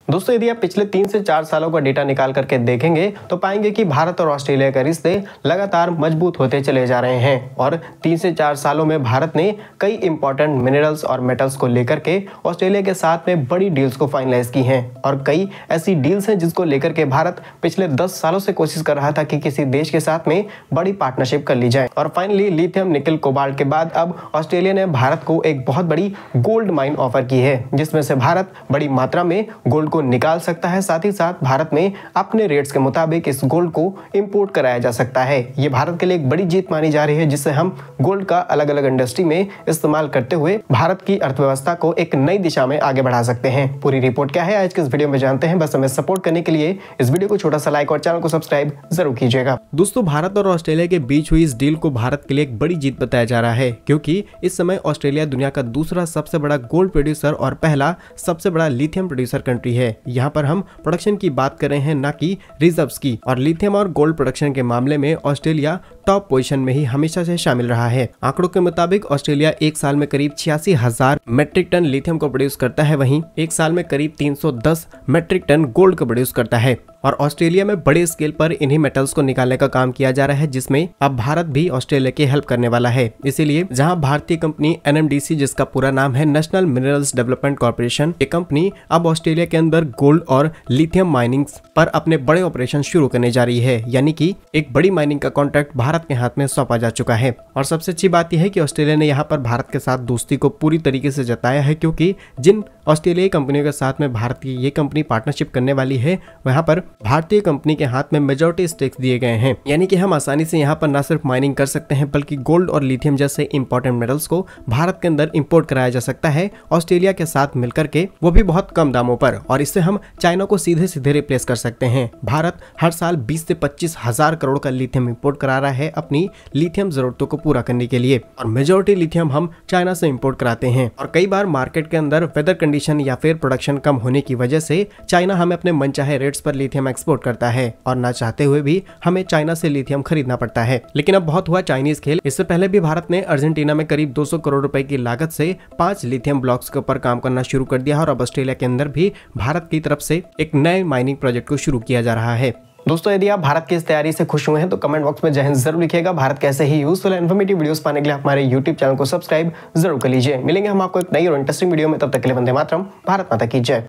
दोस्तों यदि आप पिछले 3 से 4 सालों का डेटा निकाल करके देखेंगे तो पाएंगे कि भारत और ऑस्ट्रेलिया के रिश्ते लगातार मजबूत होते चले जा रहे हैं और 3 से 4 सालों में भारत ने कई इंपॉर्टेंट मिनरल्स और मेटल्स को लेकर के ऑस्ट्रेलिया के साथ में बड़ी डील्स को फाइनलाइज की हैं और कई ऐसी डील्स हैं जिसको लेकर के भारत पिछले 10 सालों से कोशिश कर रहा था कि किसी देश के साथ में बड़ी पार्टनरशिप कर ली जाए। और फाइनली लिथियम निकल कोबाल्ट के बाद अब ऑस्ट्रेलिया ने भारत को एक बहुत बड़ी गोल्ड माइन ऑफर की है जिसमें से भारत बड़ी मात्रा में गोल्ड को निकाल सकता है। साथ ही साथ भारत में अपने रेट्स के मुताबिक इस गोल्ड को इंपोर्ट कराया जा सकता है। ये भारत के लिए एक बड़ी जीत मानी जा रही है जिससे हम गोल्ड का अलग अलग इंडस्ट्री में इस्तेमाल करते हुए भारत की अर्थव्यवस्था को एक नई दिशा में आगे बढ़ा सकते हैं। पूरी रिपोर्ट क्या है आज के इस वीडियो में जानते हैं। बस हमें सपोर्ट करने के लिए इस वीडियो को छोटा सा लाइक और चैनल को सब्सक्राइब जरूर कीजिएगा। दोस्तों भारत और ऑस्ट्रेलिया के बीच हुई इस डील को भारत के लिए एक बड़ी जीत बताया जा रहा है क्योंकि इस समय ऑस्ट्रेलिया दुनिया का दूसरा सबसे बड़ा गोल्ड प्रोड्यूसर और पहला सबसे बड़ा लिथियम प्रोड्यूसर कंट्री है। यहाँ पर हम प्रोडक्शन की बात कर रहे हैं ना कि रिजर्व्स की। और लिथियम और गोल्ड प्रोडक्शन के मामले में ऑस्ट्रेलिया टॉप पोजीशन में ही हमेशा से शामिल रहा है। आंकड़ों के मुताबिक ऑस्ट्रेलिया एक साल में करीब 86,000 मेट्रिक टन लिथियम को प्रोड्यूस करता है, वहीं एक साल में करीब 310 मेट्रिक टन गोल्ड को प्रोड्यूस करता है। और ऑस्ट्रेलिया में बड़े स्केल पर इन्हीं मेटल्स को निकालने का काम किया जा रहा है जिसमें अब भारत भी ऑस्ट्रेलिया की हेल्प करने वाला है। इसीलिए जहां भारतीय कंपनी NMDC जिसका पूरा नाम है नेशनल मिनरल्स डेवलपमेंट कॉर्पोरेशन, ये कंपनी अब ऑस्ट्रेलिया के अंदर गोल्ड और लिथियम माइनिंग पर अपने बड़े ऑपरेशन शुरू करने जा रही है, यानी कि एक बड़ी माइनिंग का कॉन्ट्रैक्ट भारत के हाथ में सौंपा जा चुका है। और सबसे अच्छी बात यह है कि ऑस्ट्रेलिया ने यहाँ पर भारत के साथ दोस्ती को पूरी तरीके से जताया है क्योंकि जिन ऑस्ट्रेलियाई कंपनियों के साथ में भारत की ये कंपनी पार्टनरशिप करने वाली है वहाँ पर भारतीय कंपनी के हाथ में मेजॉरिटी स्टेक्स दिए गए हैं, यानी कि हम आसानी से यहाँ पर न सिर्फ माइनिंग कर सकते हैं बल्कि गोल्ड और लिथियम जैसे इंपॉर्टेंट मेटल्स को भारत के अंदर इंपोर्ट कराया जा सकता है ऑस्ट्रेलिया के साथ मिलकर के, वो भी बहुत कम दामों पर। और इससे हम चाइना को सीधे सीधे रिप्लेस कर सकते हैं। भारत हर साल 20 से 25 हजार करोड़ का लिथियम इंपोर्ट करा रहा है अपनी लिथियम जरूरतों को पूरा करने के लिए और मेजॉरिटी लिथियम हम चाइना से इंपोर्ट कराते हैं। और कई बार मार्केट के अंदर वेदर कंडीशन या फिर प्रोडक्शन कम होने की वजह से चाइना हमें अपने मनचाहे रेट्स पर लिथियम एक्सपोर्ट करता है और ना चाहते हुए भी हमें चाइना से लिथियम खरीदना पड़ता है। लेकिन अब बहुत हुआ चाइनीज खेल। इससे पहले भी भारत ने अर्जेंटीना में करीब 200 करोड़ रुपए की लागत से 5 लिथियम ब्लॉक्स के ऊपर काम करना शुरू कर दिया और अब ऑस्ट्रेलिया के अंदर भी भारत की तरफ से एक नए माइनिंग प्रोजेक्ट को शुरू किया जा रहा है। दोस्तों यदि आप भारत की इस तैयारी से खुश हुए हैं तो कमेंट बॉक्स में जय हिंद जरूर लिखिएगा। भारत कैसे ही यूजफुल एंड इन्फॉर्मेटिव वीडियोस पाने के लिए हमारे YouTube चैनल को सब्सक्राइब जरूर कर लीजिए। मिलेंगे हम आपको एक नई और इंटरेस्टिंग वीडियो में, तब तक के लिए वंदे मातरम। भारत माता की जय।